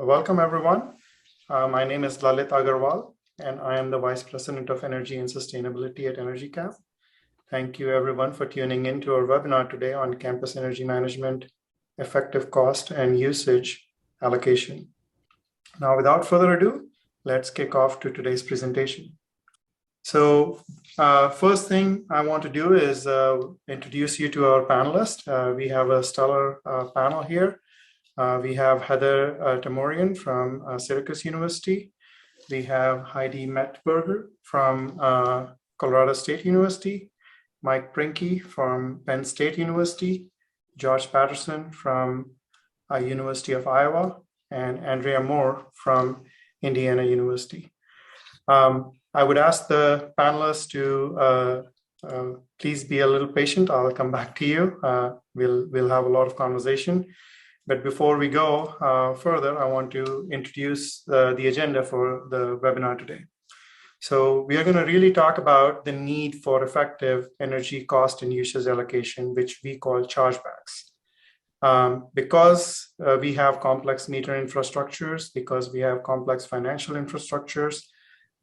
Welcome, everyone. My name is Lalit Agarwal, and I am the Vice President of Energy and Sustainability at EnergyCAP. Thank you, everyone, for tuning in to our webinar today on campus energy management, effective cost and usage allocation. Now, without further ado, let's kick off to today's presentation. So first thing I want to do is introduce you to our panelists. We have a stellar panel here. We have Heidi Tumerian from Syracuse University. We have Heidi Metzenberg from Colorado State University, Mike Prinke from Penn State University, George Patterson from University of Iowa, and Andrea Moore from Indiana University. I would ask the panelists to please be a little patient. I'll come back to you. We'll have a lot of conversation. But before we go further, I want to introduce the agenda for the webinar today. So we are going to really talk about the need for effective energy cost and usage allocation, which we call chargebacks. Because we have complex meter infrastructures, because we have complex financial infrastructures,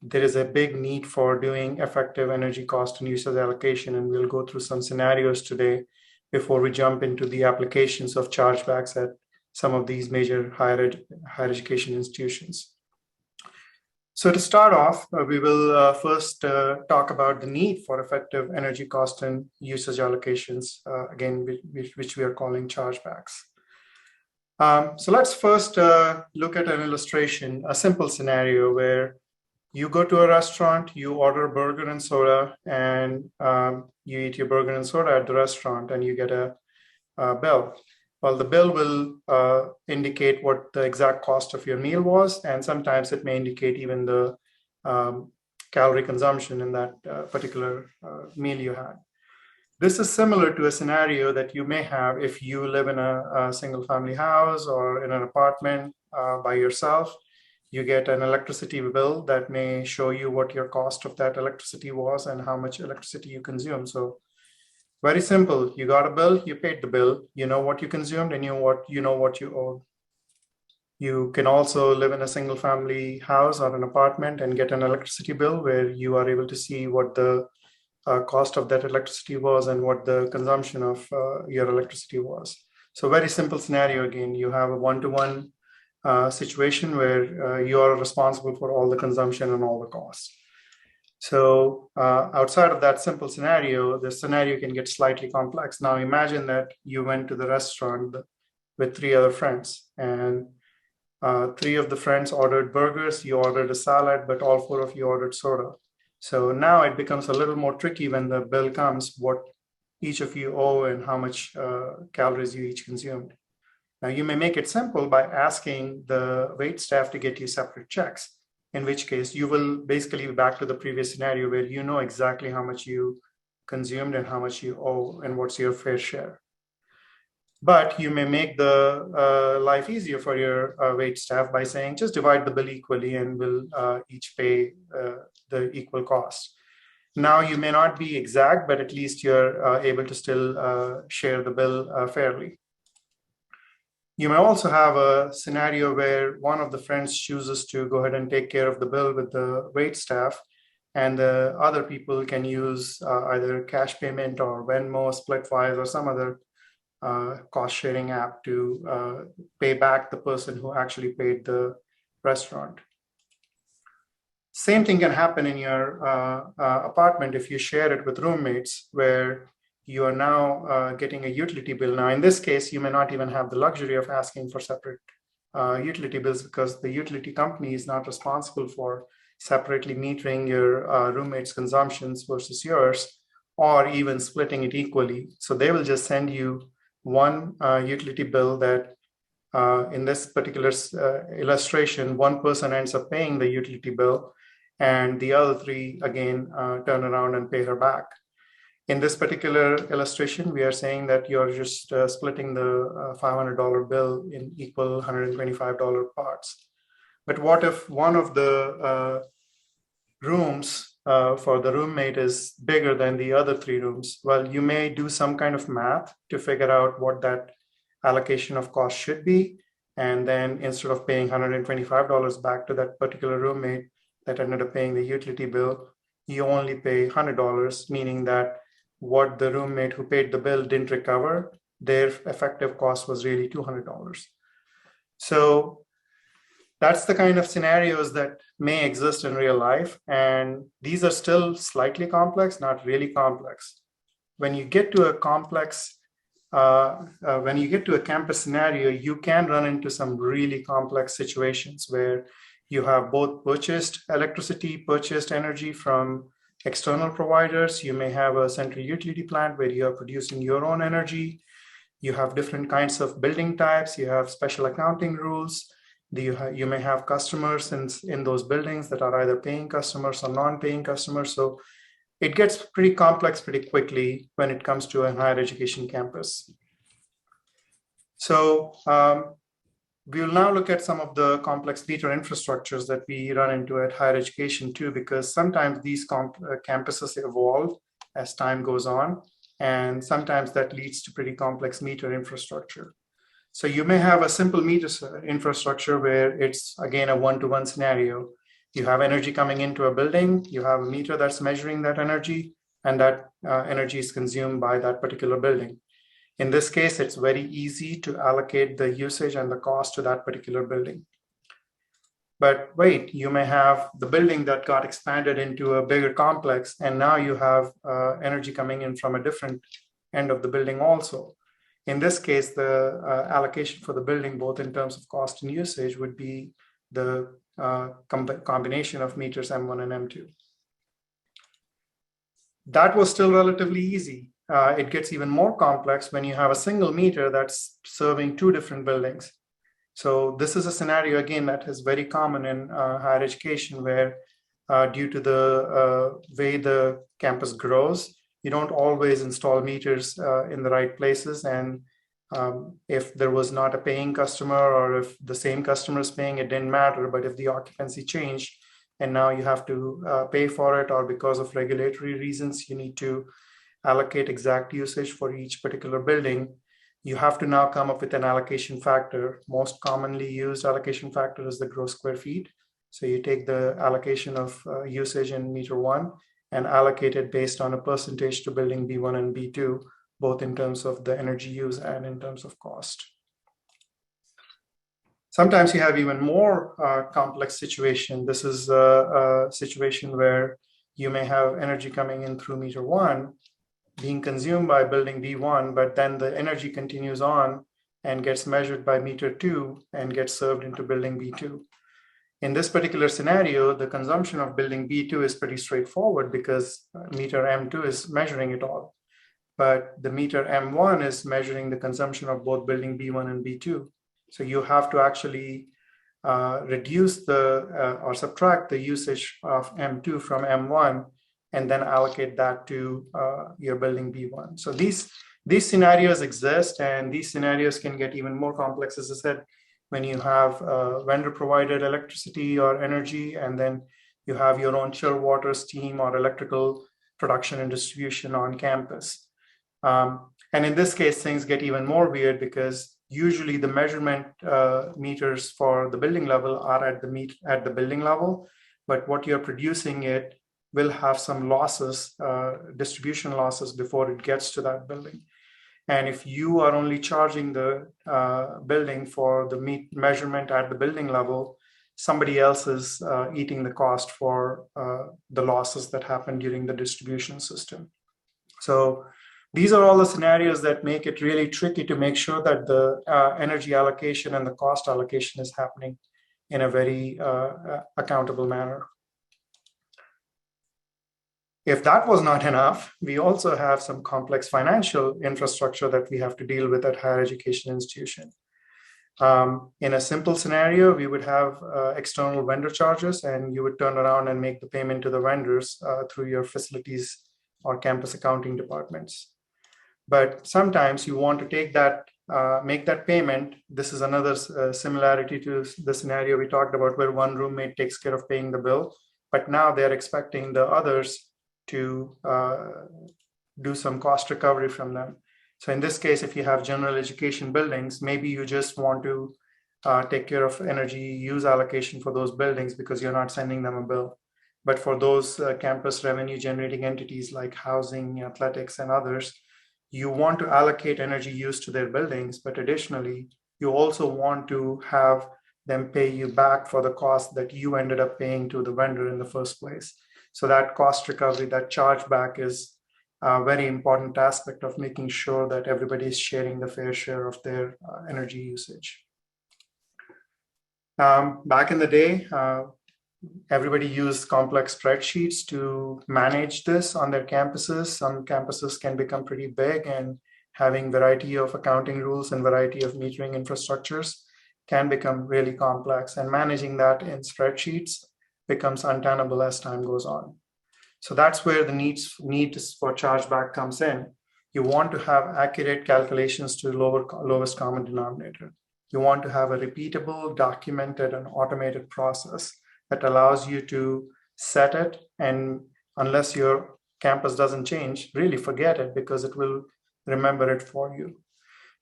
there is a big need for doing effective energy cost and usage allocation. And we'll go through some scenarios today before we jump into the applications of chargebacks at some of these major higher education institutions. So to start off, we will first talk about the need for effective energy cost and usage allocations, again, which we are calling chargebacks. So let's first look at an illustration, a simple scenario where you go to a restaurant, you order a burger and soda, and you eat your burger and soda at the restaurant, and you get a bill. Well, the bill will indicate what the exact cost of your meal was, and sometimes it may indicate even the calorie consumption in that particular meal you had. This is similar to a scenario that you may have if you live in a single-family house or in an apartment by yourself. You get an electricity bill that may show you what your cost of that electricity was and how much electricity you consume. So very simple. You got a bill, you paid the bill, you know what you consumed, and you know what you owed. You can also live in a single family house or an apartment and get an electricity bill where you are able to see what the cost of that electricity was and what the consumption of your electricity was. So very simple scenario. Again, you have a one-to-one situation where you are responsible for all the consumption and all the costs. So outside of that simple scenario, the scenario can get slightly complex. Now imagine that you went to the restaurant with 3 other friends, and 3 of the friends ordered burgers, you ordered a salad, but all 4 of you ordered soda. So now it becomes a little more tricky when the bill comes, what each of you owe and how much calories you each consumed. Now, you may make it simple by asking the wait staff to get you separate checks, in which case you will basically be back to the previous scenario where you know exactly how much you consumed and how much you owe and what's your fair share. But you may make the life easier for your wait staff by saying, just divide the bill equally and we'll each pay the equal cost. Now, you may not be exact, but at least you're able to still share the bill fairly. You may also have a scenario where one of the friends chooses to go ahead and take care of the bill with the wait staff, and the other people can use either cash payment or Venmo, Splitwise, or some other cost-sharing app to pay back the person who actually paid the restaurant. Same thing can happen in your apartment if you share it with roommates, where you are now getting a utility bill. Now, in this case, you may not even have the luxury of asking for separate utility bills because the utility company is not responsible for separately metering your roommate's consumptions versus yours, or even splitting it equally. So they will just send you one utility bill that in this particular illustration, one person ends up paying the utility bill and the other 3, again, turn around and pay her back. In this particular illustration, we are saying that you're just splitting the $500 bill in equal $125 parts. But what if one of the rooms for the roommate is bigger than the other 3 rooms? Well, you may do some kind of math to figure out what that allocation of cost should be. And then instead of paying $125 back to that particular roommate that ended up paying the utility bill, you only pay $100, meaning that what the roommate who paid the bill didn't recover, their effective cost was really $200. So that's the kind of scenarios that may exist in real life. And these are still slightly complex, not really complex. When you get to a complex, when you get to a campus scenario, you can run into some really complex situations where you have both purchased electricity, purchased energy from external providers. You may have a central utility plant where you are producing your own energy. You have different kinds of building types. You have special accounting rules. You may have customers in those buildings that are either paying customers or non-paying customers. So it gets pretty complex pretty quickly when it comes to a higher education campus. So we'll now look at some of the complex meter infrastructures that we run into at higher education too, because sometimes these campuses evolve as time goes on, and sometimes that leads to pretty complex meter infrastructure. So you may have a simple meter infrastructure where it's, again, a one-to-one scenario. You have energy coming into a building, you have a meter that's measuring that energy, and that energy is consumed by that particular building. In this case, it's very easy to allocate the usage and the cost to that particular building. But wait, you may have the building that got expanded into a bigger complex, and now you have energy coming in from a different end of the building also. In this case, the allocation for the building, both in terms of cost and usage, would be the combination of meters M1 and M2. That was still relatively easy. It gets even more complex when you have a single meter that's serving two different buildings. So this is a scenario, again, that is very common in higher education, where due to the way the campus grows, you don't always install meters in the right places. And if there was not a paying customer, or if the same customer is paying, it didn't matter. But if the occupancy changed and now you have to pay for it, or because of regulatory reasons, you need to allocate exact usage for each particular building, you have to now come up with an allocation factor. Most commonly used allocation factor is the gross square feet. So you take the allocation of usage in meter one and allocate it based on a percentage to building B1 and B2, both in terms of the energy use and in terms of cost. Sometimes you have even more complex situation. This is a situation where you may have energy coming in through meter one, being consumed by building B1, but then the energy continues on and gets measured by meter two and gets served into building B2. In this particular scenario, the consumption of building B2 is pretty straightforward because meter M2 is measuring it all. But the meter M1 is measuring the consumption of both building B1 and B2. So you have to actually reduce or subtract the usage of M2 from M1 and then allocate that to your building B1. So these scenarios exist, and these scenarios can get even more complex, as I said, when you have vendor provided electricity or energy, and then you have your own chill water, steam, or electrical production and distribution on campus. And in this case, things get even more weird because usually the measurement meters for the building level are at the building level, but what you're producing it will have some losses, distribution losses before it gets to that building. And if you are only charging the building for the measurement at the building level, somebody else is eating the cost for the losses that happen during the distribution system. So these are all the scenarios that make it really tricky to make sure that the energy allocation and the cost allocation is happening in a very accountable manner. If that was not enough, we also have some complex financial infrastructure that we have to deal with at higher education institution. In a simple scenario, we would have external vendor charges, and you would turn around and make the payment to the vendors through your facilities or campus accounting departments. But sometimes you want to take that, make that payment. This is another similarity to the scenario we talked about, where one roommate takes care of paying the bill, but now they're expecting the others to do some cost recovery from them. So in this case, if you have general education buildings, maybe you just want to take care of energy use allocation for those buildings because you're not sending them a bill. But for those campus revenue generating entities like housing, athletics, and others, you want to allocate energy use to their buildings, but additionally, you also want to have them pay you back for the cost that you ended up paying to the vendor in the first place. So that cost recovery, that chargeback is a very important aspect of making sure that everybody is sharing the fair share of their energy usage. Back in the day, everybody used complex spreadsheets to manage this on their campuses. Some campuses can become pretty big, and having variety of accounting rules and variety of metering infrastructures can become really complex, and managing that in spreadsheets becomes untenable as time goes on. So that's where the need for chargeback comes in. You want to have accurate calculations to lowest common denominator. You want to have a repeatable, documented, and automated process that allows you to set it, and unless your campus doesn't change, really forget it because it will remember it for you.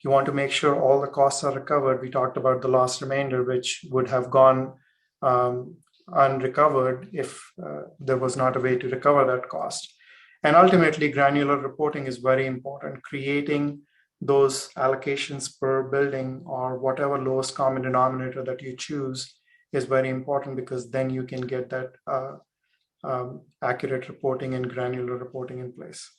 You want to make sure all the costs are recovered. We talked about the lost remainder, which would have gone unrecovered if there was not a way to recover that cost. And ultimately, granular reporting is very important. Creating those allocations per building or whatever lowest common denominator that you choose is very important, because then you can get that accurate reporting and granular reporting in place.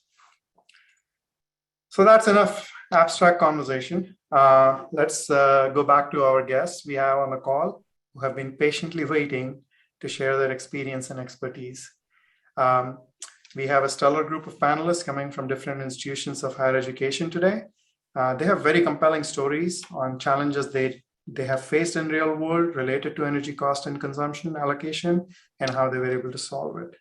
So that's enough abstract conversation. Let's go back to our guests we have on the call who have been patiently waiting to share their experience and expertise. We have a stellar group of panelists coming from different institutions of higher education today. They have very compelling stories on challenges they have faced in real world related to energy cost and consumption allocation and how they were able to solve it.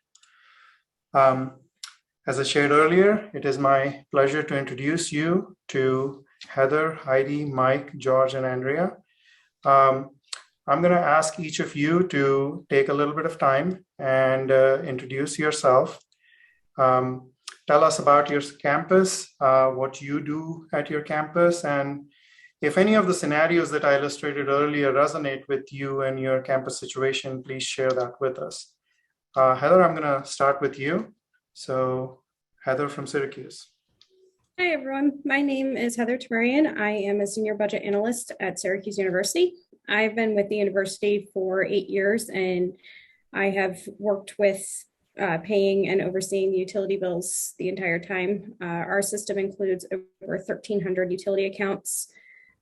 As I shared earlier, it is my pleasure to introduce you to Heather, Heidi, Mike, George, and Andrea. I'm going to ask each of you to take a little bit of time and introduce yourself. Tell us about your campus, what you do at your campus, and if any of the scenarios that I illustrated earlier resonate with you and your campus situation, please share that with us. Heather, I'm going to start with you. So Heather from Syracuse. Hi, everyone. My name is Heather Tumerian. I am a senior budget analyst at Syracuse University. I've been with the university for 8 years, and I have worked with paying and overseeing the utility bills the entire time. Our system includes over 1,300 utility accounts.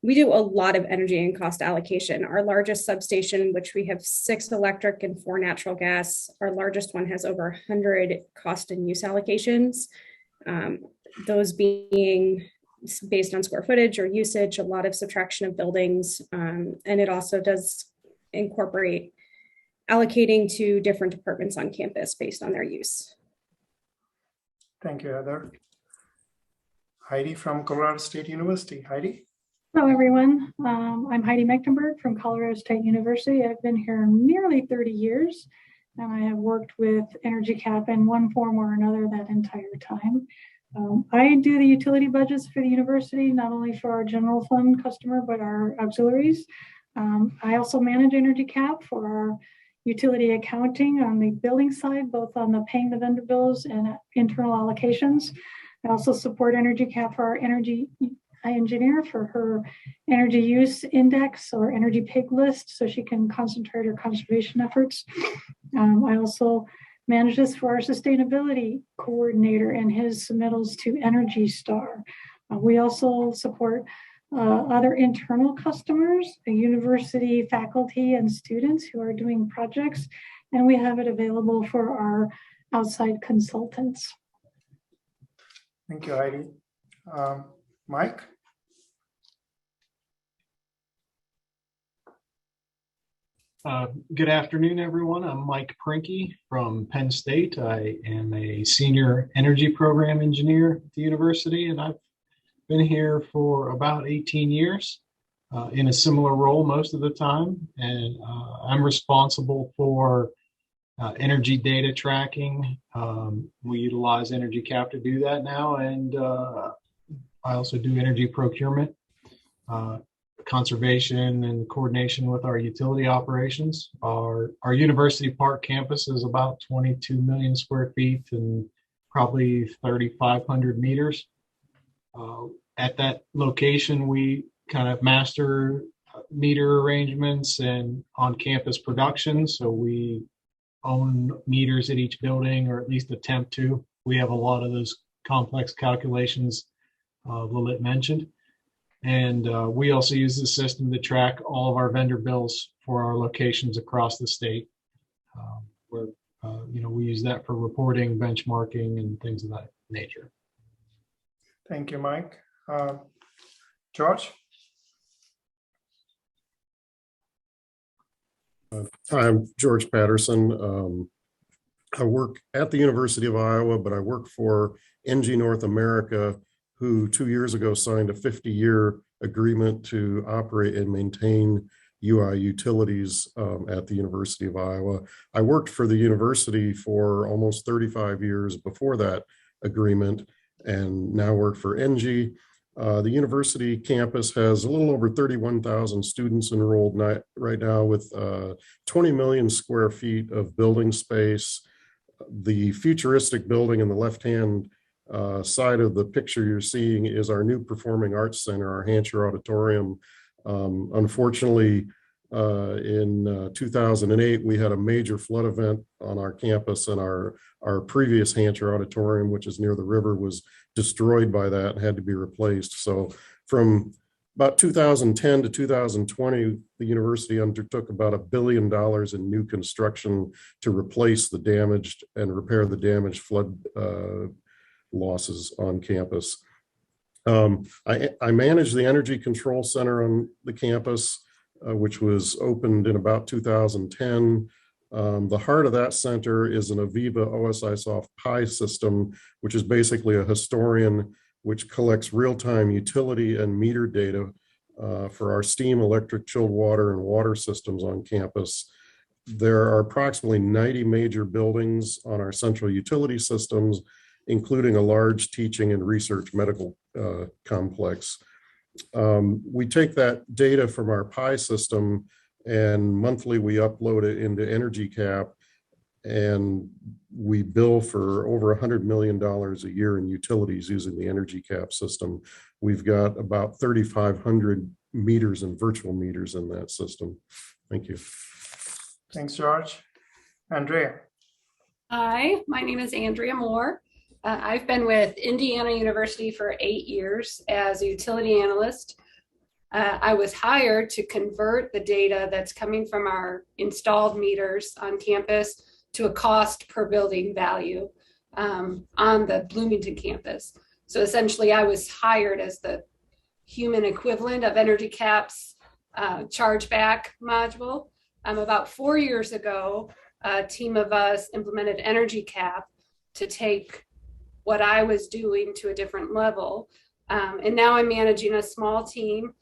We do a lot of energy and cost allocation. Our largest substation, which we have 6 electric and 4 natural gas, our largest one has over 100 cost and use allocations. Those being based on square footage or usage, a lot of subtraction of buildings, and it also does incorporate allocating to different departments on campus based on their use. Thank you, Heather. Heidi from Colorado State University. Heidi? Hello, everyone. I'm Heidi Metzenberg from Colorado State University. I've been here nearly 30 years, and I have worked with EnergyCAP in one form or another that entire time. I do the utility budgets for the university, not only for our general fund customer, but our auxiliaries. I also manage EnergyCAP for our utility accounting on the billing side, both on the paying the vendor bills and internal allocations. I also support EnergyCAP for our energy engineer for her energy use index or energy pig list, so she can concentrate her conservation efforts. I also manage this for our sustainability coordinator and his submittals to EnergyStar. We also support other internal customers, the university faculty and students who are doing projects, and we have it available for our outside consultants. Thank you, Heidi. Mike? Good afternoon, everyone. I'm Mike Prinke from Penn State. I am a senior energy program engineer at the university, and I've been here for about 18 years in a similar role most of the time. And I'm responsible for energy data tracking. We utilize EnergyCAP to do that now, and I also do energy procurement. conservation and coordination with our utility operations. Our University Park campus is about 22 million square feet and probably 3,500 meters. At that location, we kind of master meter arrangements and on-campus production. So we own meters at each building, or at least attempt to. We have a lot of those complex calculations Lilith mentioned. And we also use the system to track all of our vendor bills for our locations across the state. Where we use that for reporting, benchmarking, and things of that nature. Thank you, Mike. George? Hi, I'm George Patterson. I work at the University of Iowa, but I work for ENGIE North America, who 2 years ago signed a 50-year agreement to operate and maintain UI utilities at the University of Iowa. I worked for the university for almost 35 years before that agreement, and now work for ENGIE. The university campus has a little over 31,000 students enrolled right now, with 20 million square feet of building space. The futuristic building in the left-hand side of the picture you're seeing is our new Performing Arts Center, our Hancher Auditorium. Unfortunately, in 2008, we had a major flood event on our campus, and our previous Hancher Auditorium, which is near the river, was destroyed by that and had to be replaced. So from about 2010 to 2020, the university undertook about $1 billion in new construction to replace the damaged and repair the damaged flood losses on campus. I manage the Energy Control Center on the campus, which was opened in about 2010. The heart of that center is an Aviva OSIsoft Pi system, which is basically a historian which collects real-time utility and meter data for our steam, electric, chilled water, and water systems on campus. There are approximately 90 major buildings on our central utility systems, including a large teaching and research medical complex. We take that data from our Pi system, and monthly we upload it into EnergyCAP, and we bill for over $100 million a year in utilities using the EnergyCAP system. We've got about 3,500 meters and virtual meters in that system. Thank you. Thanks, George. Andrea? Hi, my name is Andrea Moore. I've been with Indiana University for 8 years as a utility analyst. I was hired to convert the data that's coming from our installed meters on campus to a cost per building value on the Bloomington campus. So essentially, I was hired as the human equivalent of EnergyCAP's chargeback module. About 4 years ago, a team of us implemented EnergyCAP to take what I was doing to a different level. And now I'm managing a small team.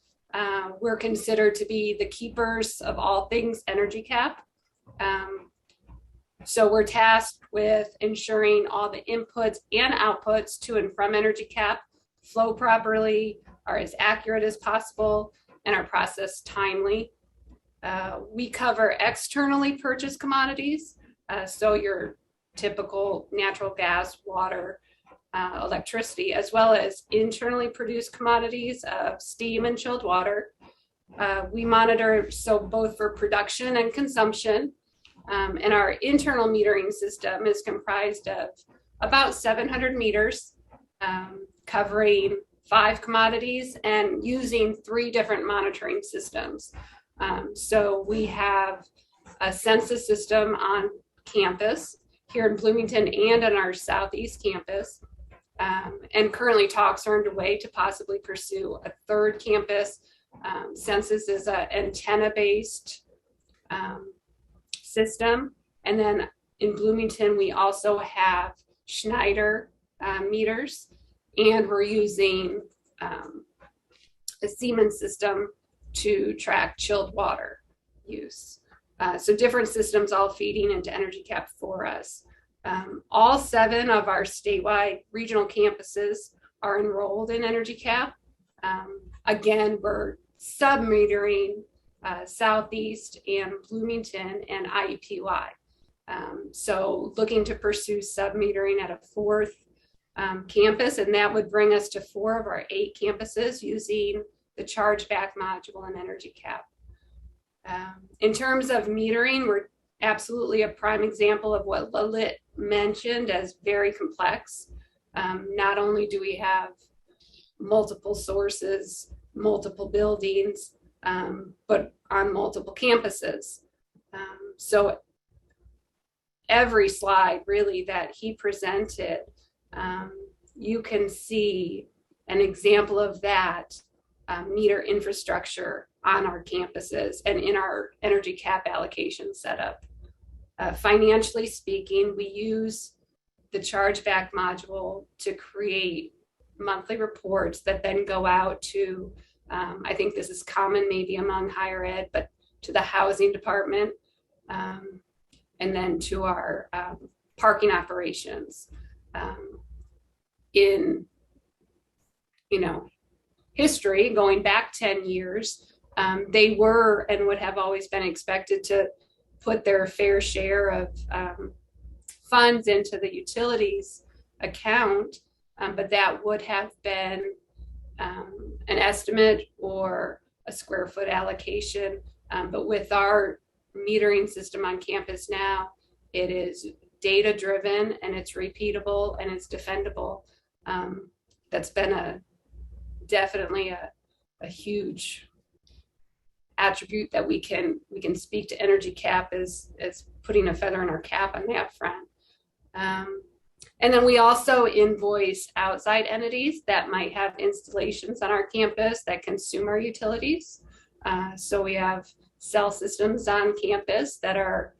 We're considered to be the keepers of all things EnergyCAP. So we're tasked with ensuring all the inputs and outputs to and from EnergyCAP flow properly, are as accurate as possible, and are processed timely. We cover externally purchased commodities, so your typical natural gas, water, electricity, as well as internally produced commodities of steam and chilled water. We monitor so both for production and consumption, and our internal metering system is comprised of about 700 meters, covering 5 commodities and using 3 different monitoring systems. So we have a census system on campus here in Bloomington and on our Southeast campus. And currently talks are underway to possibly pursue a 3rd campus. Census is an antenna-based system. And then in Bloomington, we also have Schneider meters, and we're using a Siemens system to track chilled water use. So different systems all feeding into EnergyCAP for us. All 7 of our statewide regional campuses are enrolled in EnergyCAP. Again, we're sub-metering Southeast and Bloomington and IUPUI. So looking to pursue sub-metering at a fourth campus, and that would bring us to 4 of our 8 campuses using the chargeback module and EnergyCAP. In terms of metering, we're absolutely a prime example of what Lalit mentioned as very complex. Not only do we have multiple sources, multiple buildings, but on multiple campuses. So every slide really that he presented, you can see an example of that meter infrastructure on our campuses and in our EnergyCAP allocation setup. Financially speaking, we use the chargeback module to create monthly reports that then go out to, I think this is common maybe among higher ed, but to the housing department, and then to our parking operations. In, history, going back 10 years, they were and would have always been expected to put their fair share of funds into the utilities account, but that would have been an estimate or a square foot allocation. But with our metering system on campus now, it is data driven and it's repeatable and it's defendable. That's been definitely a huge attribute that we can speak to EnergyCAP as putting a feather in our cap on that front. And then we also invoice outside entities that might have installations on our campus that consume our utilities. So we have cell systems on campus that are,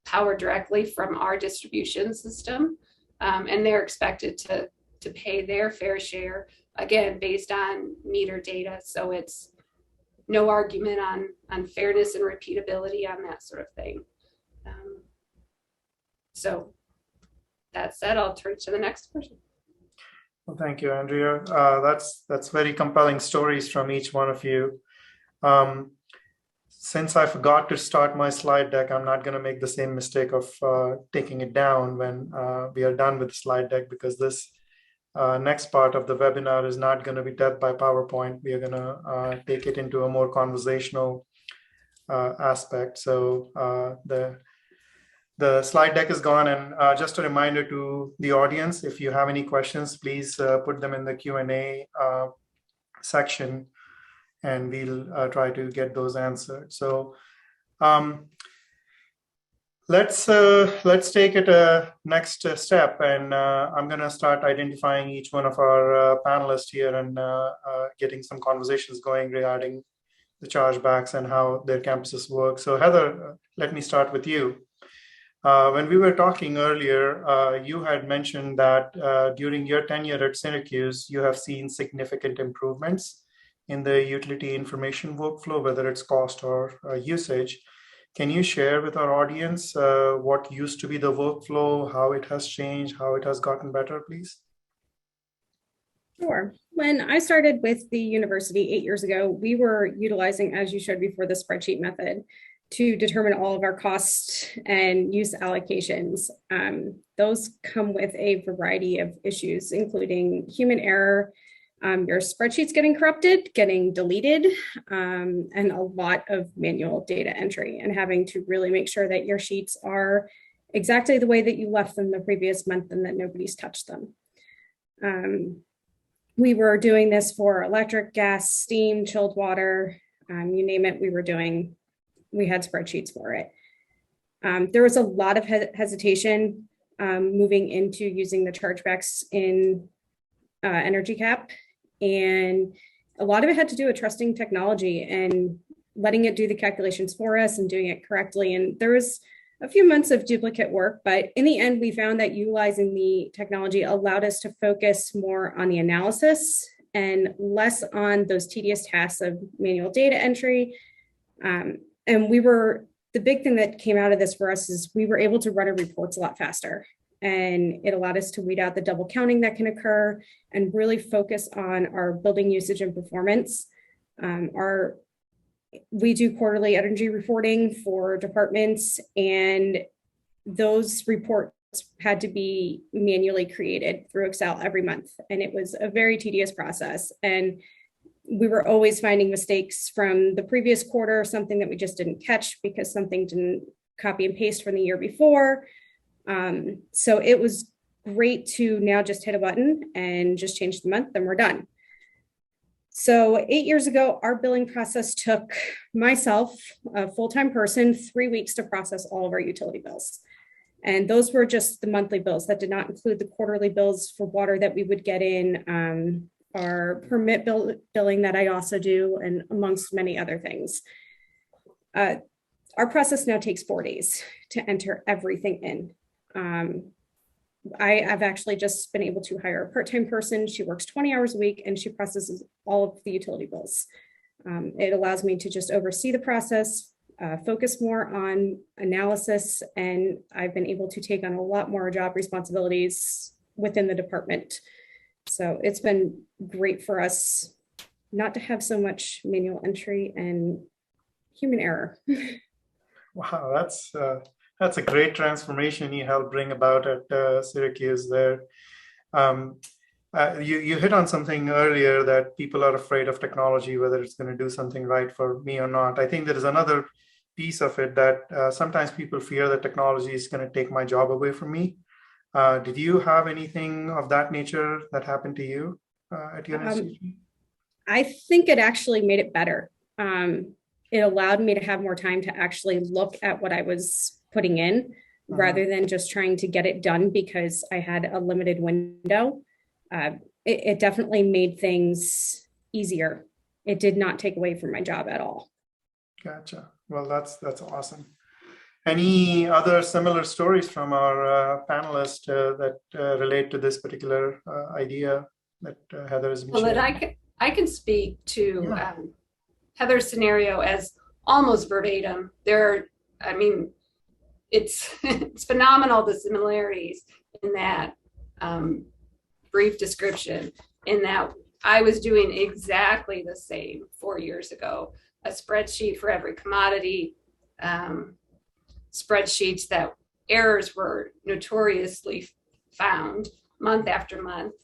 powered directly from our distribution system, and they're expected to pay their fair share, again, based on meter data. So it's no argument on fairness and repeatability on that sort of thing. So that said, I'll turn to the next person. Well, thank you, Andrea. That's very compelling stories from each one of you. Since I forgot to start my slide deck, I'm not going to make the same mistake of taking it down when we are done with the slide deck, because this next part of the webinar is not going to be death by PowerPoint. We are going to take it into a more conversational aspect. So the slide deck is gone, and just a reminder to the audience, if you have any questions, please put them in the Q&A section, and we'll try to get those answered. So let's take it a next step, and I'm going to start identifying each one of our panelists here and getting some conversations going regarding the chargebacks and how their campuses work. So Heather, let me start with you. When we were talking earlier, you had mentioned that during your tenure at Syracuse, you have seen significant improvements in the utility information workflow, whether it's cost or usage. Can you share with our audience what used to be the workflow, how it has changed, how it has gotten better, please? Sure. When I started with the university 8 years ago, we were utilizing, as you showed before, the spreadsheet method to determine all of our costs and use allocations. Those come with a variety of issues, including human error, your spreadsheets getting corrupted, getting deleted, and a lot of manual data entry, and having to really make sure that your sheets are exactly the way that you left them the previous month and that nobody's touched them. We were doing this for electric, gas, steam, chilled water, you name it, we had spreadsheets for it. There was a lot of hesitation moving into using the chargebacks in EnergyCAP, and a lot of it had to do with trusting technology and letting it do the calculations for us and doing it correctly. And there was a few months of duplicate work, but in the end, we found that utilizing the technology allowed us to focus more on the analysis and less on those tedious tasks of manual data entry. And the big thing that came out of this for us is we were able to run our reports a lot faster, and it allowed us to weed out the double counting that can occur and really focus on our building usage and performance. We do quarterly energy reporting for departments, and those reports had to be manually created through Excel every month. And it was a very tedious process. And we were always finding mistakes from the previous quarter, something that we just didn't catch because something didn't copy and paste from the year before. So it was great to now just hit a button and just change the month and we're done. So 8 years ago, our billing process took myself, a full-time person, 3 weeks to process all of our utility bills. And those were just the monthly bills. That did not include the quarterly bills for water that we would get in, our permit billing that I also do, and amongst many other things. Our process now takes 4 days to enter everything in. I've actually just been able to hire a part-time person. She works 20 hours a week and she processes all of the utility bills. It allows me to just oversee the process, focus more on analysis, and I've been able to take on a lot more job responsibilities within the department. So it's been great for us not to have so much manual entry and human error. Wow, that's a great transformation you helped bring about at Syracuse there. You hit on something earlier that people are afraid of technology, whether it's going to do something right for me or not. I think there is another piece of it that sometimes people fear that technology is going to take my job away from me. Did you have anything of that nature that happened to you at your institution? I think it actually made it better. It allowed me to have more time to actually look at what I was putting in rather than just trying to get it done because I had a limited window. It definitely made things easier. It did not take away from my job at all. Gotcha. Well, that's awesome. Any other similar stories from our panelists that relate to this particular idea that Heather has been sharing? Well, I can speak to Heather's scenario as almost verbatim. It's phenomenal, the similarities in that brief description, in that I was doing exactly the same 4 years ago. A spreadsheet for every commodity, spreadsheets that errors were notoriously found month after month.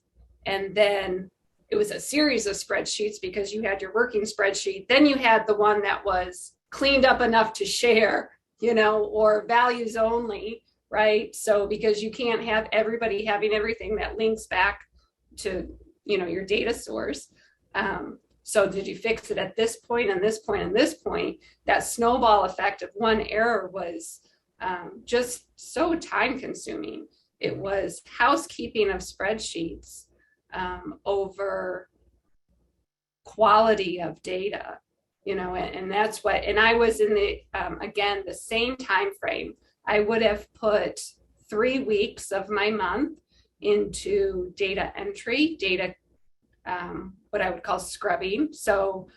And then it was a series of spreadsheets because you had your working spreadsheet. Then you had the one that was cleaned up enough to share, or values only, right? So because you can't have everybody having everything that links back to, your data source. So did you fix it at this point and this point and this point? That snowball effect of one error was just so time consuming. It was housekeeping of spreadsheets over quality of data, and that's what, and I was in again, the same time frame. I would have put 3 weeks of my month into data entry, what I would call scrubbing. So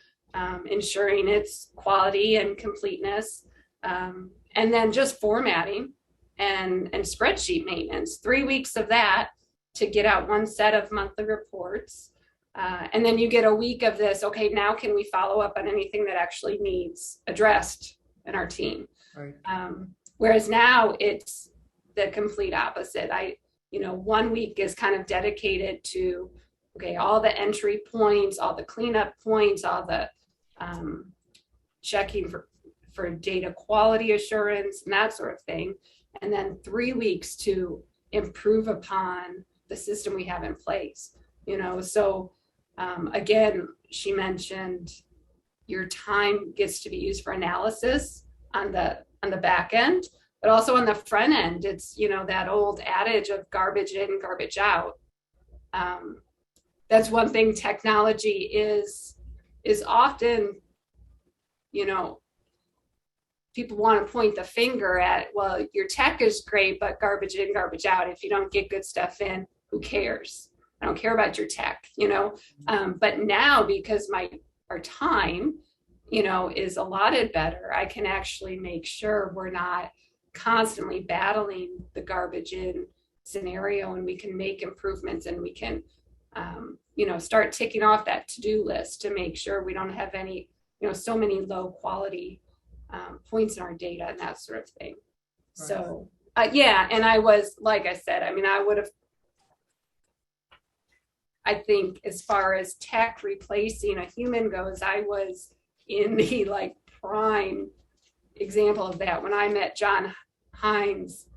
ensuring its quality and completeness, and then just formatting and spreadsheet maintenance, 3 weeks of that to get out one set of monthly reports. And then you get a week of this, okay, now can we follow up on anything that actually needs addressed in our team? Right. Whereas now it's the complete opposite. 1 week is kind of dedicated to, okay, all the entry points, all the cleanup points, all the checking for data quality assurance and that sort of thing. And then 3 weeks to improve upon the system we have in place. So again, she mentioned your time gets to be used for analysis on the back end, but also on the front end. It's, that old adage of garbage in, garbage out. That's one thing technology is often, people want to point the finger at, well, your tech is great, but garbage in, garbage out. If you don't get good stuff in, who cares? I don't care about your tech, but now because our time, is allotted better, I can actually make sure we're not constantly battling the garbage in scenario, and we can make improvements, and we can start ticking off that to-do list to make sure we don't have any, so many low quality points in our data and that sort of thing. Right. So yeah, and I was, like I said, I think as far as tech replacing a human goes, I was in the prime example of that when I met John Hines.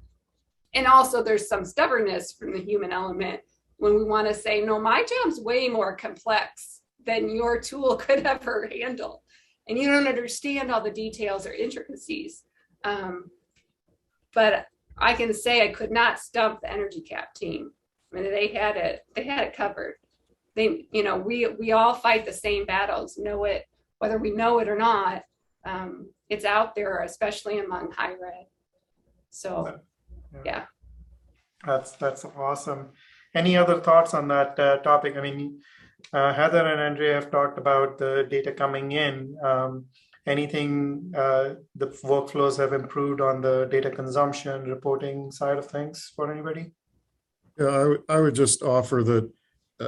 And also there's some stubbornness from the human element when we want to say, no, my job's way more complex than your tool could ever handle. And you don't understand all the details or intricacies. But I can say I could not stump the EnergyCAP team. I mean, they had it covered. We all fight the same battles, know it, whether we know it or not. It's out there, especially among higher ed. So, yeah. That's awesome. Any other thoughts on that topic? I mean, Heather and Andrea have talked about the data coming in. Anything the workflows have improved on the data consumption, reporting side of things for anybody? Yeah, I would just offer that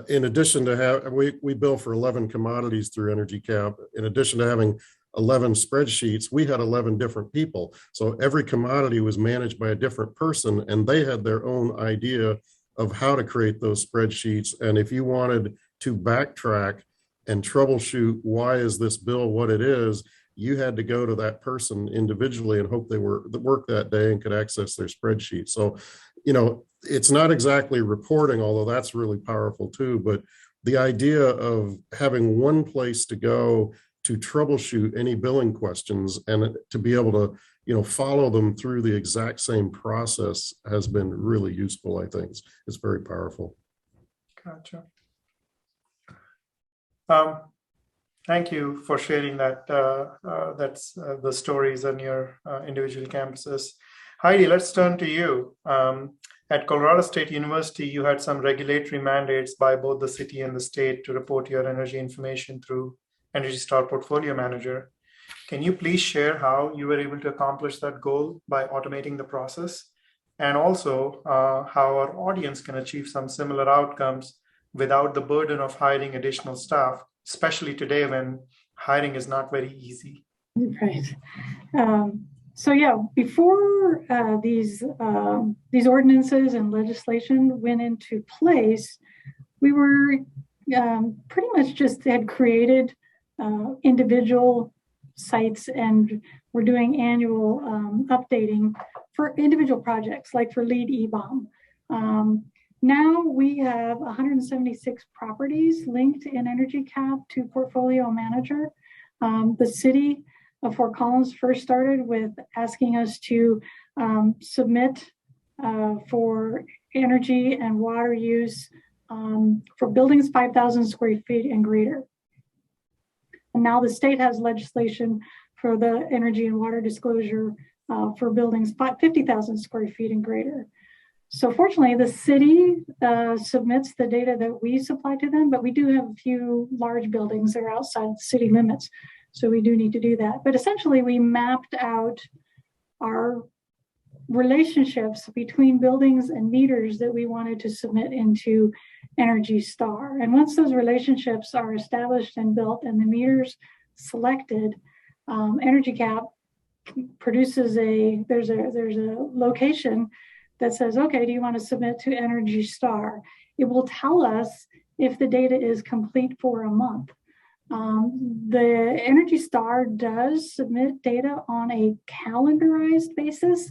in addition to we bill for 11 commodities through EnergyCAP. In addition to having 11 spreadsheets, we had 11 different people. So every commodity was managed by a different person, and they had their own idea of how to create those spreadsheets. And if you wanted to backtrack and troubleshoot why is this bill what it is, you had to go to that person individually and hope they were at work that day and could access their spreadsheet. So, it's not exactly reporting, although that's really powerful too, but the idea of having one place to go to troubleshoot any billing questions and to be able to, follow them through the exact same process has been really useful, I think. It's very powerful. Gotcha. Thank you for sharing that. That's the stories on your individual campuses. Heidi, let's turn to you. At Colorado State University, you had some regulatory mandates by both the city and the state to report your energy information through EnergyStar Portfolio Manager. Can you please share how you were able to accomplish that goal by automating the process? And also how our audience can achieve some similar outcomes without the burden of hiring additional staff, especially today when hiring is not very easy. Right. So yeah, before these ordinances and legislation went into place, we were pretty much just had created individual sites and we're doing annual updating for individual projects, like for LEED EBOM. Now we have 176 properties linked in EnergyCAP to Portfolio Manager. The city of Fort Collins first started with asking us to submit for energy and water use for buildings 5,000 square feet and greater. And now the state has legislation for the energy and water disclosure for buildings 50,000 square feet and greater. So fortunately, the city submits the data that we supply to them, but we do have a few large buildings that are outside the city limits. So we do need to do that. But essentially, we mapped out our relationships between buildings and meters that we wanted to submit into EnergyStar. And once those relationships are established and built and the meters selected, EnergyCAP produces there's a location that says, okay, do you want to submit to EnergyStar? It will tell us if the data is complete for a month. The EnergyStar does submit data on a calendarized basis.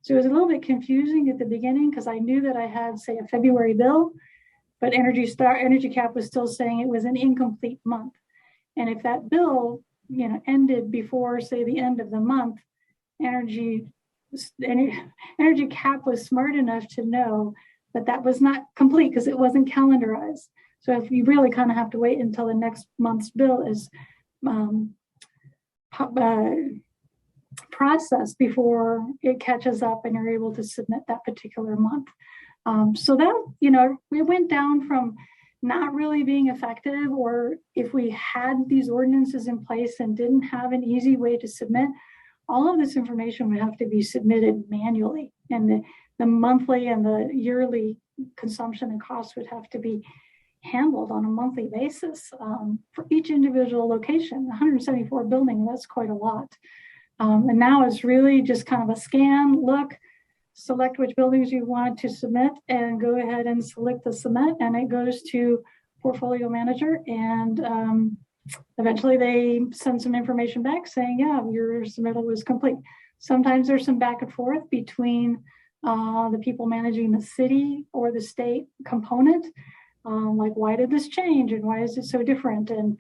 So it was a little bit confusing at the beginning because I knew that I had, say, a February bill, but EnergyCAP was still saying it was an incomplete month. And if that bill, ended before, say, the end of the month, EnergyCAP was smart enough to know that that was not complete because it wasn't calendarized. So if you really kind of have to wait until the next month's bill is processed before it catches up and you're able to submit that particular month. So that, we went down from not really being effective, or if we had these ordinances in place and didn't have an easy way to submit, all of this information would have to be submitted manually, and the monthly and the yearly consumption and costs would have to be handled on a monthly basis for each individual location. 174 buildings, that's quite a lot. And now it's really just kind of a scan, look, select which buildings you want to submit, and go ahead and select the submit, and it goes to portfolio manager, and eventually they send some information back saying, yeah, your submittal was complete. Sometimes there's some back and forth between the people managing the city or the state component, like why did this change and why is it so different? And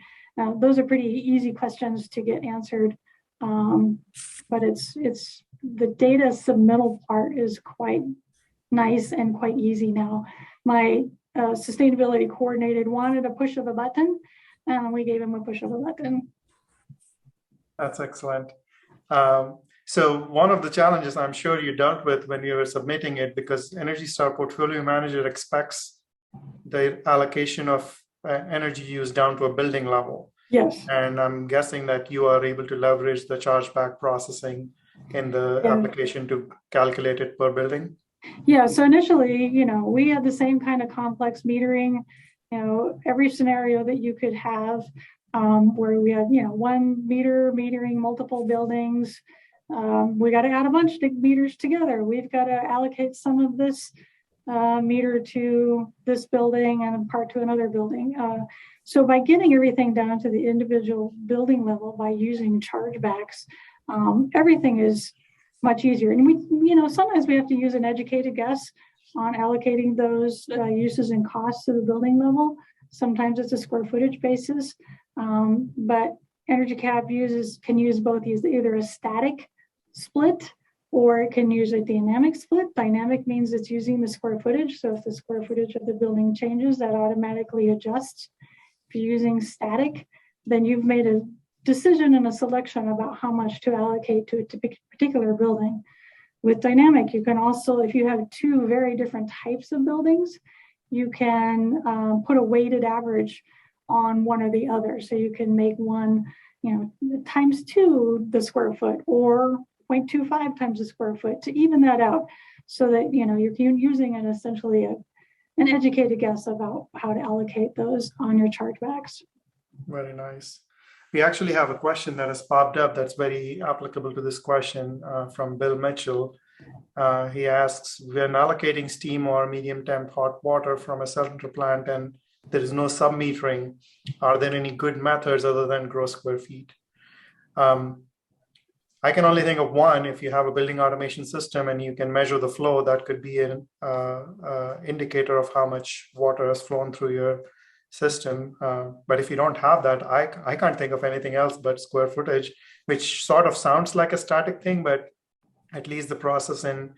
those are pretty easy questions to get answered. But it's the data submittal part is quite nice and quite easy now. My sustainability coordinator wanted a push of a button, and we gave him a push of a button. That's excellent. So one of the challenges I'm sure you dealt with when you were submitting it, because EnergyStar Portfolio Manager expects the allocation of energy use down to a building level. Yes. And I'm guessing that you are able to leverage the chargeback processing in the application to calculate it per building. Yeah, so initially, we had the same kind of complex metering, every scenario that you could have, where we had, one meter metering multiple buildings. We got to add a bunch of meters together. We've got to allocate some of this meter to this building and a part to another building. So by getting everything down to the individual building level by using chargebacks, everything is much easier. And we, sometimes we have to use an educated guess on allocating those uses and costs to the building level. Sometimes it's a square footage basis, but EnergyCAP can use both either a static split or it can use a dynamic split. Dynamic means it's using the square footage. So if the square footage of the building changes, that automatically adjusts. If you're using static, then you've made a decision and a selection about how much to allocate to a particular building. With dynamic, you can also, if you have two very different types of buildings, you can put a weighted average on one or the other. So you can make one, times 2 the square foot, or 0.25 times the square foot to even that out, so that you're using an essentially an educated guess about how to allocate those on your chargebacks. Very nice. We actually have a question that has popped up that's very applicable to this question from Bill Mitchell. He asks, when allocating steam or medium temp hot water from a cylinder plant and there is no sub-metering, are there any good methods other than gross square feet? I can only think of one. If you have a building automation system and you can measure the flow, that could be an indicator of how much water has flown through your system. But if you don't have that, I can't think of anything else but square footage, which sort of sounds like a static thing, but at least the process in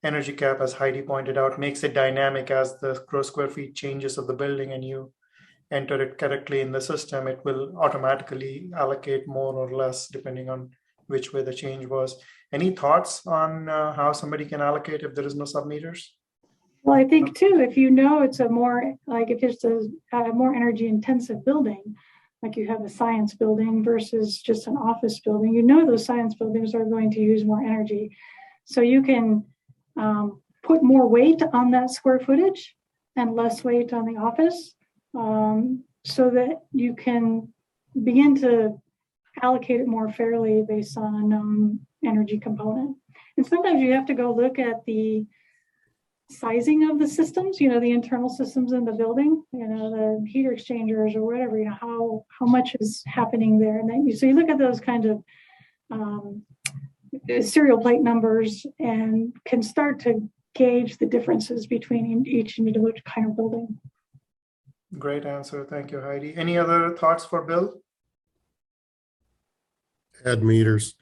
EnergyCAP, as Heidi pointed out, makes it dynamic. As the gross square feet changes of the building and you enter it correctly in the system, it will automatically allocate more or less depending on which way the change was. Any thoughts on how somebody can allocate if there is no submeters? Well, I think too, if it's a more, like if it's a more energy intensive building, like you have a science building versus just an office building, those science buildings are going to use more energy. So you can put more weight on that square footage and less weight on the office, so that you can begin to allocate it more fairly based on a known energy component. And sometimes you have to go look at the sizing of the systems, the internal systems in the building, the heater exchangers or whatever, how much is happening there. And then so you look at those kind of serial plate numbers and can start to gauge the differences between each individual kind of building. Great answer. Thank you, Heidi. Any other thoughts for Bill? Add meters.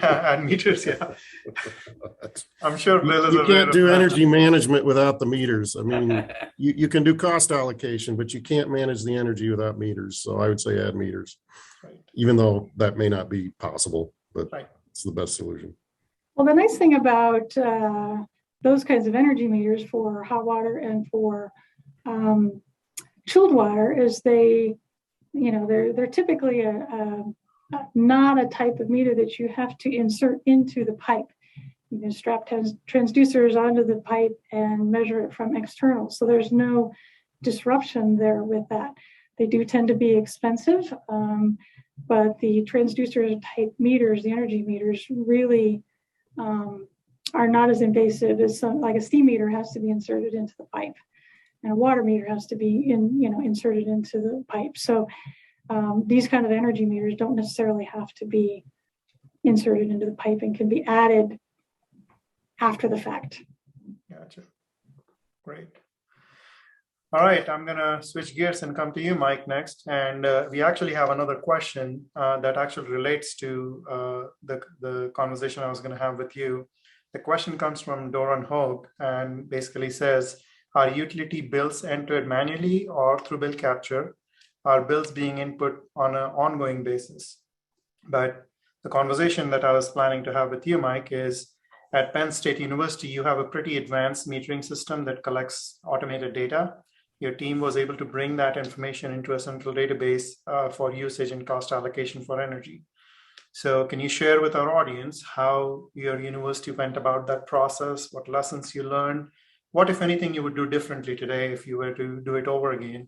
Add meters, yeah. I'm sure Bill is You aware can't do of that. energy management without the meters. I mean, you can do cost allocation, but you can't manage the energy without meters. So I would say add meters, Right. even though that may not be possible, but Right. it's the best solution. Well, the nice thing about those kinds of energy meters for hot water and for chilled water is they're typically not a type of meter that you have to insert into the pipe. You can strap transducers onto the pipe and measure it from external. So there's no disruption there with that. They do tend to be expensive, but the transducer type meters, the energy meters, really are not as invasive as like a steam meter has to be inserted into the pipe, and a water meter has to be inserted into the pipe. So these kind of energy meters don't necessarily have to be inserted into the pipe and can be added after the fact. Gotcha. Great. All right, I'm going to switch gears and come to you, Mike, next. And we actually have another question that actually relates to the conversation I was going to have with you. The question comes from Doran Hogue and basically says, are utility bills entered manually or through bill capture? Are bills being input on an ongoing basis? But the conversation that I was planning to have with you, Mike, is at Penn State University, you have a pretty advanced metering system that collects automated data. Your team was able to bring that information into a central database for usage and cost allocation for energy. So can you share with our audience how your university went about that process, what lessons you learned, what, if anything, you would do differently today if you were to do it over again?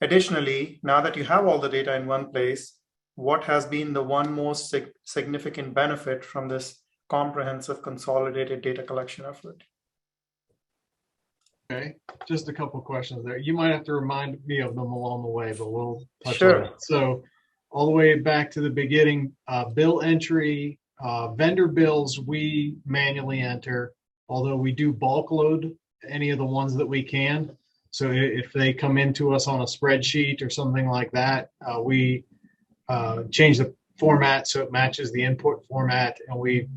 Additionally, now that you have all the data in one place, what has been the one most significant benefit from this comprehensive consolidated data collection effort? Okay, just a couple of questions there. You might have to remind me of them along the way, but we'll touch Sure. on it. So all the way back to the beginning, bill entry, vendor bills we manually enter, although we do bulk load any of the ones that we can. So if they come into us on a spreadsheet or something like that, we change the format so it matches the input format, and we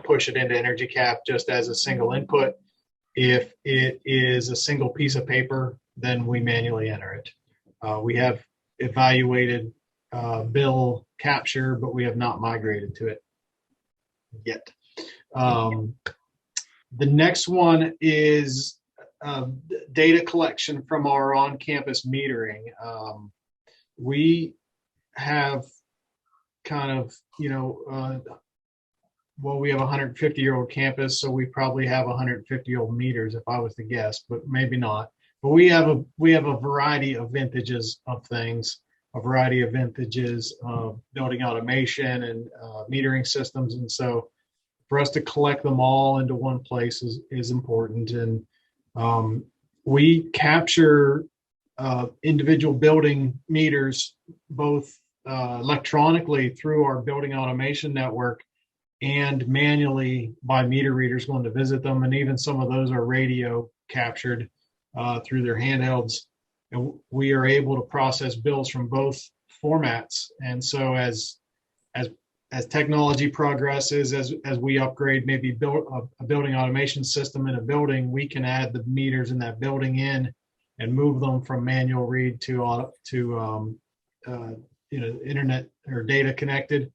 push it into EnergyCAP just as a single input. If it is a single piece of paper, then we manually enter it. We have evaluated bill capture, but we have not migrated to it yet. The next one is data collection from our on-campus metering. We have kind of, well, we have a 150-year-old campus, so we probably have 150-year-old meters if I was to guess, but maybe not. But we have a variety of vintages of things, a variety of vintages of building automation and metering systems. And so for us to collect them all into one place is important. And we capture individual building meters both electronically through our building automation network and manually by meter readers going to visit them. And even some of those are radio captured through their handhelds. And we are able to process bills from both formats. And so as technology progresses, as we upgrade maybe a building automation system in a building, we can add the meters in that building in and move them from manual read to internet or data connected.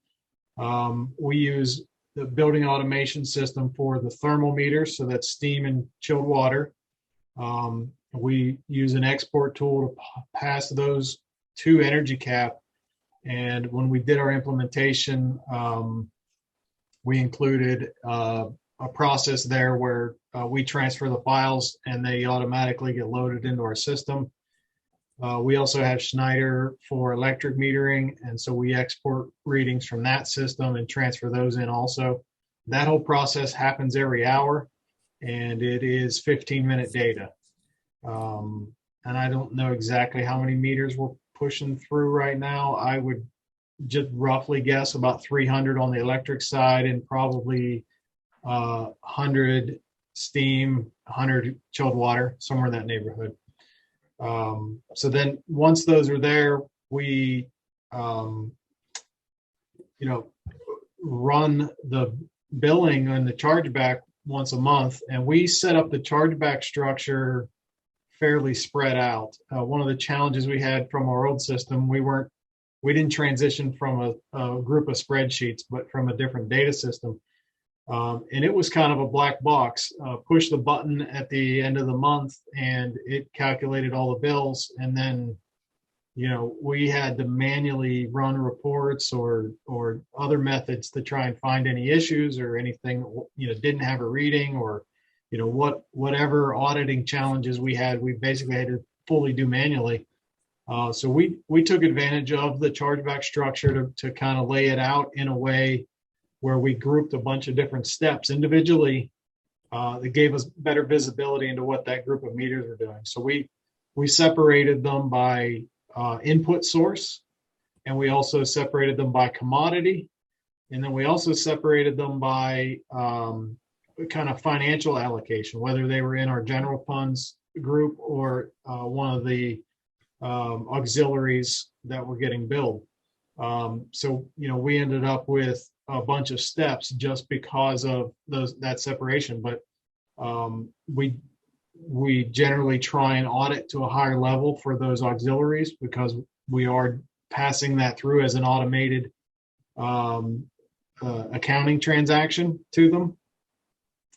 We use the building automation system for the thermal meters, so that's steam and chilled water. We use an export tool to pass those to EnergyCAP. And when we did our implementation, we included a process there where we transfer the files and they automatically get loaded into our system. We also have Schneider for electric metering, and so we export readings from that system and transfer those in also. That whole process happens every hour, and it is 15-minute data. And I don't know exactly how many meters we're pushing through right now. I would just roughly guess about 300 on the electric side and probably 100 steam, 100 chilled water, somewhere in that neighborhood. So then once those are there, we, run the billing and the chargeback once a month, and we set up the chargeback structure fairly spread out. One of the challenges we had from our old system, we didn't transition from a group of spreadsheets, but from a different data system. And it was kind of a black box. Push the button at the end of the month and it calculated all the bills. And then, we had to manually run reports or other methods to try and find any issues or anything, didn't have a reading or, whatever auditing challenges we had, we basically had to fully do manually. So we took advantage of the chargeback structure to kind of lay it out in a way where we grouped a bunch of different steps individually that gave us better visibility into what that group of meters were doing. So we separated them by input source, and we also separated them by commodity, and then we also separated them by kind of financial allocation, whether they were in our general funds group or one of the auxiliaries that were getting billed. So, we ended up with a bunch of steps just because of that separation. But we generally try and audit to a higher level for those auxiliaries because we are passing that through as an automated accounting transaction to them.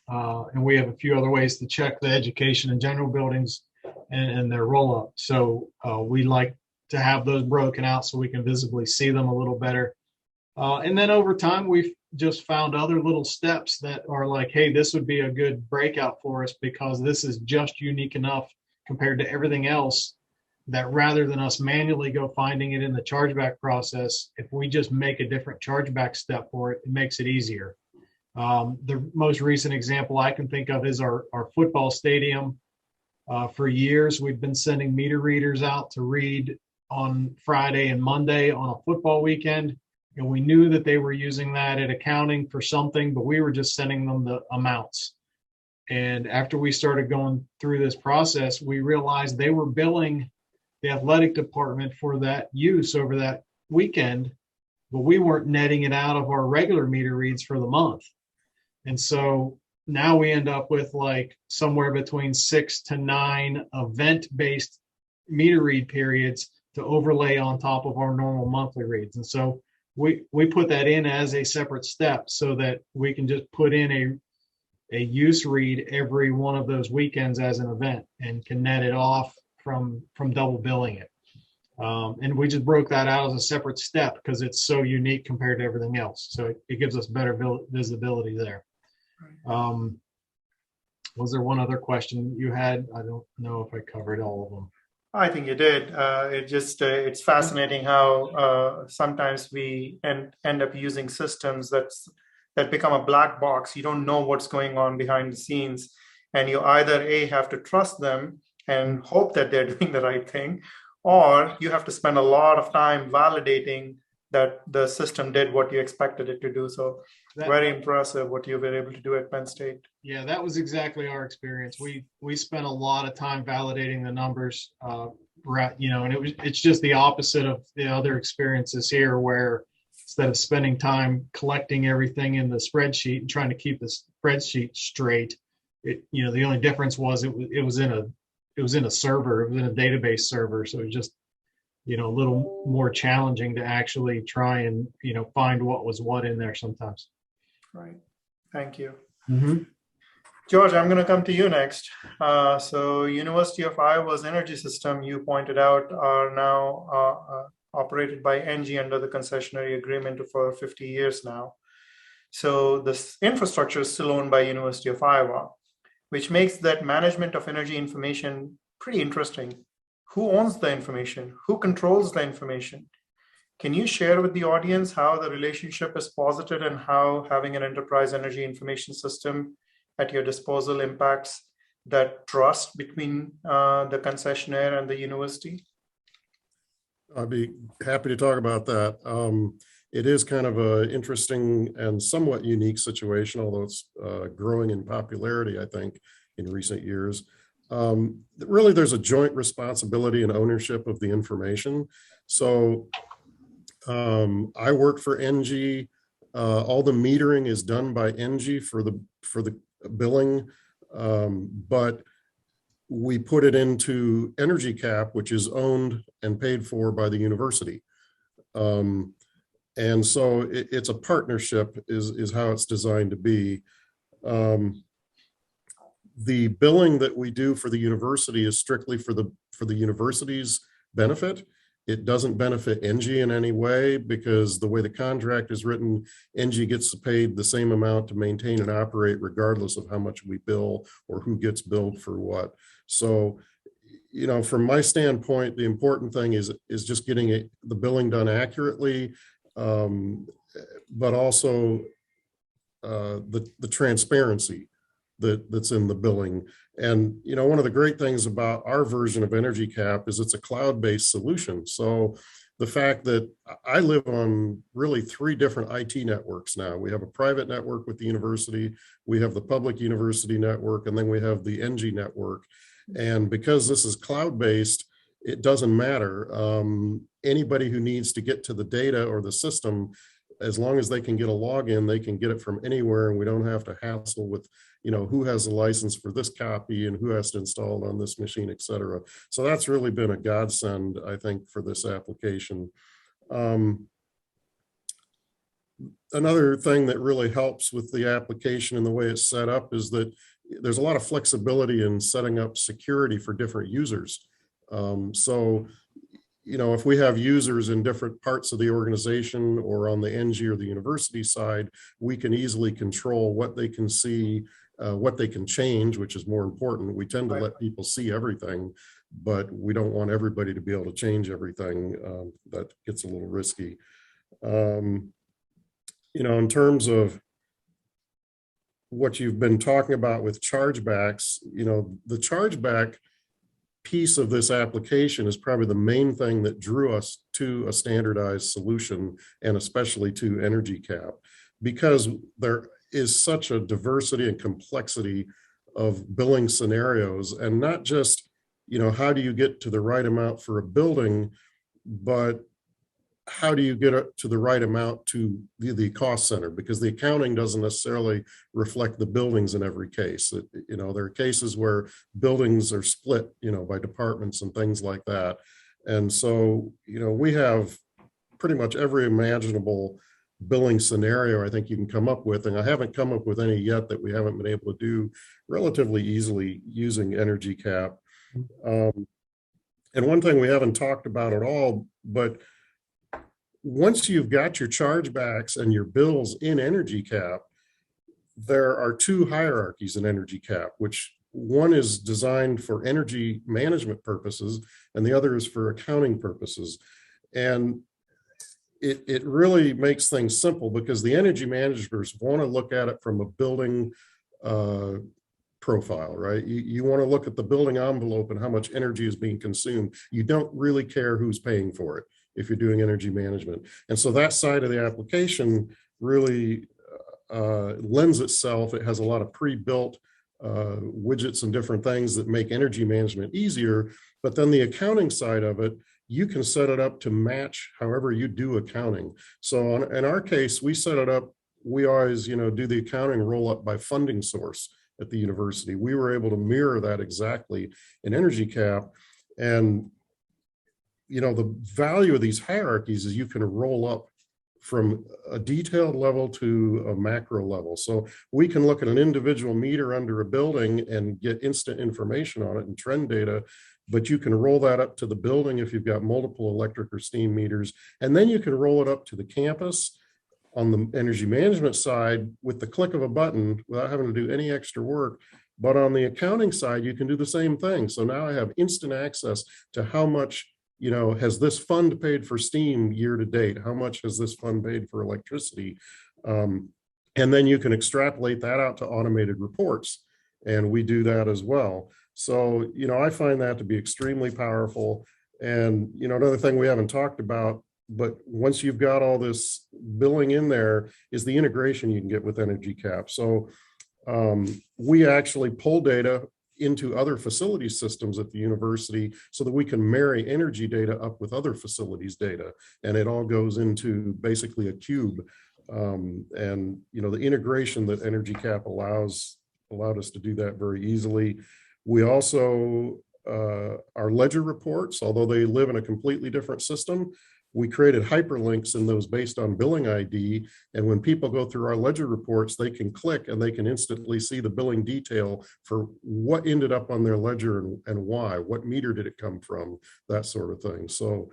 And we have a few other ways to check the education and general buildings and their roll up. So we like to have those broken out so we can visibly see them a little better. And then over time, we've just found other little steps that are like, hey, this would be a good breakout for us because this is just unique enough compared to everything else that rather than us manually go finding it in the chargeback process, if we just make a different chargeback step for it, it makes it easier. The most recent example I can think of is our football stadium. For years, we've been sending meter readers out to read on Friday and Monday on a football weekend. And we knew that they were using that at accounting for something, but we were just sending them the amounts. And after we started going through this process, we realized they were billing the athletic department for that use over that weekend, but we weren't netting it out of our regular meter reads for the month. And so now we end up with like somewhere between 6 to 9 event-based meter read periods to overlay on top of our normal monthly reads. And so we put that in as a separate step so that we can just put in a use read every one of those weekends as an event and can net it off from double billing it. And we just broke that out as a separate step because it's so unique compared to everything else. So it gives us better visibility there. Was there one other question you had? I don't know if I covered all of them. I think you did. It's fascinating how sometimes we end up using systems that become a black box. You don't know what's going on behind the scenes, and you either have to trust them and hope that they're doing the right thing, or you have to spend a lot of time validating that the system did what you expected it to do. So very impressive what you've been able to do at Penn State. Yeah, that was exactly our experience. We spent a lot of time validating the numbers, and it's just the opposite of the other experiences here, where instead of spending time collecting everything in the spreadsheet and trying to keep the spreadsheet straight, the only difference was it was in a server, it was in a database server, so it was just a little more challenging to actually try and find what was what in there sometimes. Right. Thank you. Mm-hmm. George, I'm going to come to you next. So University of Iowa's energy system, you pointed out, are now operated by ENGIE under the concessionary agreement for 50 years now. So this infrastructure is still owned by University of Iowa, which makes that management of energy information pretty interesting. Who owns the information? Who controls the information? Can you share with the audience how the relationship is posited and how having an enterprise energy information system at your disposal impacts that trust between the concessionaire and the university? I'd be happy to talk about that. It is kind of an interesting and somewhat unique situation, although it's growing in popularity, I think, in recent years. Really, there's a joint responsibility and ownership of the information. So I work for ENGIE. All the metering is done by ENGIE for the billing, but we put it into EnergyCAP, which is owned and paid for by the university. And so it's a partnership is how it's designed to be. The billing that we do for the university is strictly for the university's benefit. It doesn't benefit ENGIE in any way because the way the contract is written, ENGIE gets paid the same amount to maintain and operate regardless of how much we bill or who gets billed for what. So from my standpoint, the important thing is just getting the billing done accurately, but also the transparency that's in the billing. And, one of the great things about our version of EnergyCAP is it's a cloud-based solution. So the fact that I live on really 3 different IT networks now. We have a private network with the university, we have the public university network, and then we have the NG network. And because this is cloud-based, it doesn't matter. Anybody who needs to get to the data or the system, as long as they can get a login, they can get it from anywhere, and we don't have to hassle with, who has a license for this copy and who has to install it on this machine, et cetera. So that's really been a godsend, I think, for this application. Another thing that really helps with the application and the way it's set up is that there's a lot of flexibility in setting up security for different users. So, if we have users in different parts of the organization or on the NG or the university side, we can easily control what they can see, what they can change, which is more important. We tend to let people see everything, but we don't want everybody to be able to change everything. That gets a little risky. In terms of what you've been talking about with chargebacks, the chargeback piece of this application is probably the main thing that drew us to a standardized solution, and especially to EnergyCAP, because there is such a diversity and complexity of billing scenarios, and not just, how do you get to the right amount for a building, but how do you get it to the right amount to the cost center? Because the accounting doesn't necessarily reflect the buildings in every case. There are cases where buildings are split, by departments and things like that. And so, we have pretty much every imaginable billing scenario I think you can come up with. And I haven't come up with any yet that we haven't been able to do relatively easily using EnergyCAP. And one thing we haven't talked about at all, but once you've got your chargebacks and your bills in EnergyCAP, there are 2 hierarchies in EnergyCAP, which one is designed for energy management purposes and the other is for accounting purposes. And it really makes things simple, because the energy managers want to look at it from a building profile, right? You want to look at the building envelope and how much energy is being consumed. You don't really care who's paying for it if you're doing energy management. And so that side of the application really lends itself. It has a lot of pre-built widgets and different things that make energy management easier. But then the accounting side of it, you can set it up to match however you do accounting. So in our case, we set it up, we always, do the accounting roll up by funding source at the university. We were able to mirror that exactly in EnergyCAP. And the value of these hierarchies is you can roll up from a detailed level to a macro level. So we can look at an individual meter under a building and get instant information on it and trend data, but you can roll that up to the building if you've got multiple electric or steam meters. And then you can roll it up to the campus on the energy management side with the click of a button without having to do any extra work. But on the accounting side, you can do the same thing. So now I have instant access to how much has this fund paid for steam year to date? How much has this fund paid for electricity? And then you can extrapolate that out to automated reports. And we do that as well. So, I find that to be extremely powerful. And, another thing we haven't talked about, but once you've got all this billing in there, is the integration you can get with EnergyCAP. So we actually pull data into other facility systems at the university so that we can marry energy data up with other facilities data, and it all goes into basically a cube. And the integration that EnergyCAP allowed us to do that very easily. We also our ledger reports, although they live in a completely different system, we created hyperlinks in those based on billing ID. And when people go through our ledger reports, they can click and they can instantly see the billing detail for what ended up on their ledger and why, what meter did it come from, that sort of thing. So,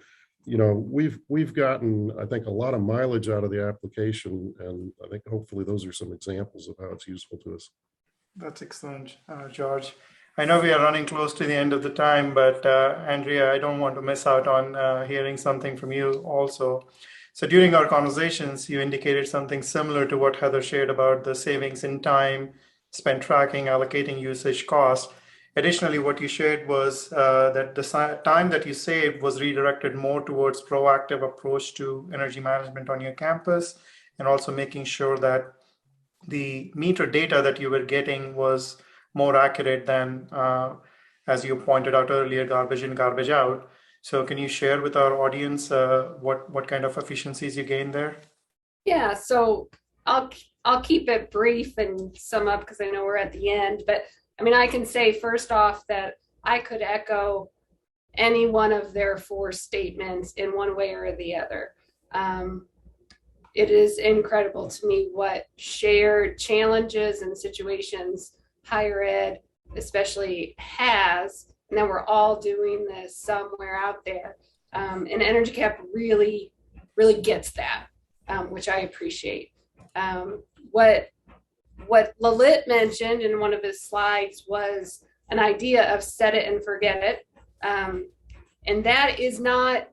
we've gotten, I think, a lot of mileage out of the application. And I think hopefully those are some examples of how it's useful to us. That's excellent, George. I know we are running close to the end of the time, but Andrea, I don't want to miss out on hearing something from you also. So during our conversations, you indicated something similar to what Heather shared about the savings in time spent tracking, allocating usage cost. Additionally, what you shared was that the time that you saved was redirected more towards proactive approach to energy management on your campus, and also making sure that the meter data that you were getting was more accurate than, as you pointed out earlier, garbage in, garbage out. So can you share with our audience what kind of efficiencies you gained there? Yeah, so I'll keep it brief and sum up because I know we're at the end. But I mean, I can say first off that I could echo any one of their 4 statements in one way or the other. It is incredible to me what shared challenges and situations higher ed especially has, and then we're all doing this somewhere out there. And EnergyCAP really gets that, which I appreciate. What Lalit mentioned in one of his slides was an idea of set it and forget it. And that is not,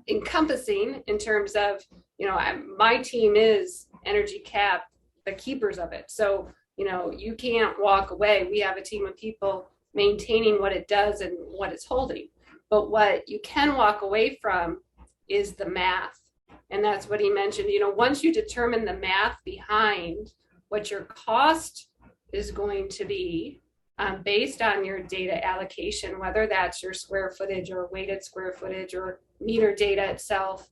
encompassing in terms of, my team is EnergyCAP, the keepers of it. So, you can't walk away. We have a team of people maintaining what it does and what it's holding. But what you can walk away from is the math. And that's what he mentioned. Once you determine the math behind what your cost is going to be based on your data allocation, whether that's your square footage or weighted square footage or meter data itself,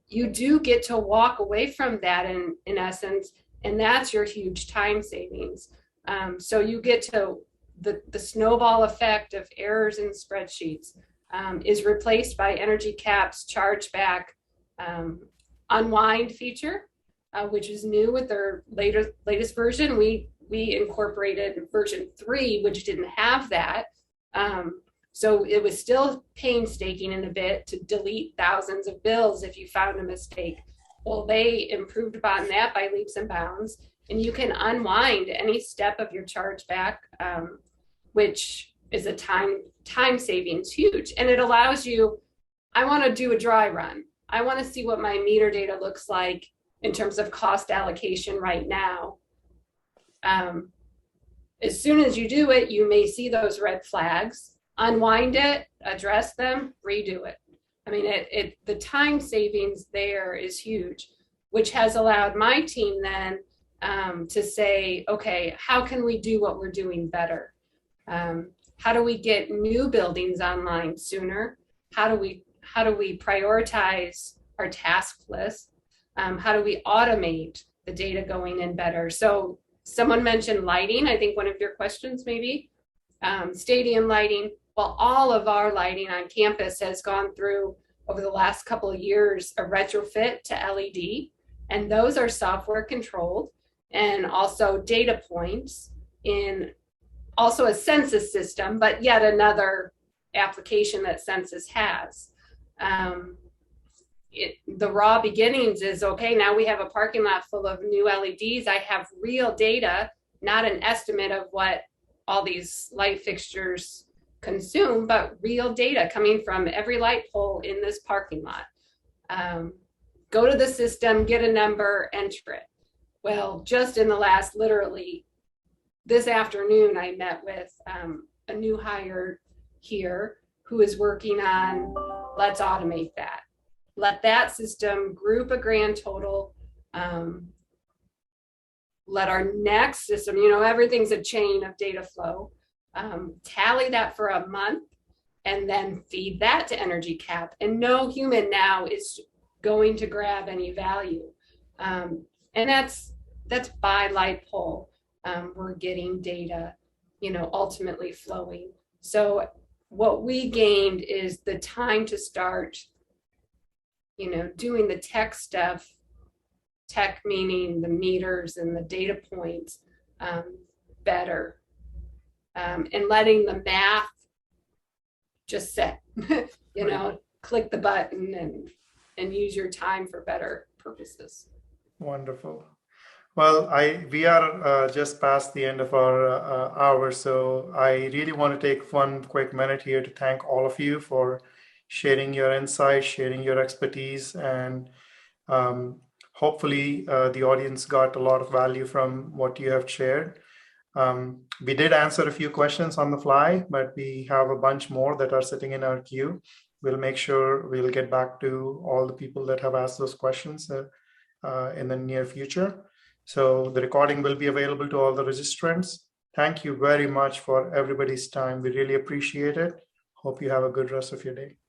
you do get to walk away from that in essence, and that's your huge time savings. So you get to the snowball effect of errors in spreadsheets is replaced by EnergyCAP's chargeback unwind feature, which is new with their latest version. We incorporated version 3, which didn't have that. So it was still painstaking in a bit to delete thousands of bills if you found a mistake. Well, they improved upon that by leaps and bounds, and you can unwind any step of your chargeback, which is a time savings huge. And it allows you, I want to do a dry run. I want to see what my meter data looks like in terms of cost allocation right now. As soon as you do it, you may see those red flags, unwind it, address them, redo it. I mean, the time savings there is huge, which has allowed my team then to say, okay, how can we do what we're doing better? How do we get new buildings online sooner? How do we prioritize our task list? How do we automate the data going in better? So someone mentioned lighting, I think one of your questions maybe, stadium lighting. Well, all of our lighting on campus has gone through, over the last couple of years, a retrofit to LED, and those are software controlled, and also data points in also a census system, but yet another application that census has. The raw beginnings is, okay, now we have a parking lot full of new LEDs. I have real data, not an estimate of what all these light fixtures consume, but real data coming from every light pole in this parking lot. Go to the system, get a number, enter it. Well, just in the last, literally this afternoon, I met with a new hire here who is working on, let's automate that. Let that system group a grand total. Let our next system, everything's a chain of data flow. Tally that for a month and then feed that to EnergyCAP. And no human now is going to grab any value. And that's by light pole. We're getting data, ultimately flowing. So what we gained is the time to start, doing the tech stuff, tech meaning the meters and the data points better. And letting the math just set, click the button and use your time for better purposes. Wonderful. Well, we are just past the end of our hour, so I really want to take one quick minute here to thank all of you for sharing your insights, sharing your expertise, and hopefully the audience got a lot of value from what you have shared. We did answer a few questions on the fly, but we have a bunch more that are sitting in our queue. We'll make sure we'll get back to all the people that have asked those questions in the near future. So the recording will be available to all the registrants. Thank you very much for everybody's time. We really appreciate it. Hope you have a good rest of your day.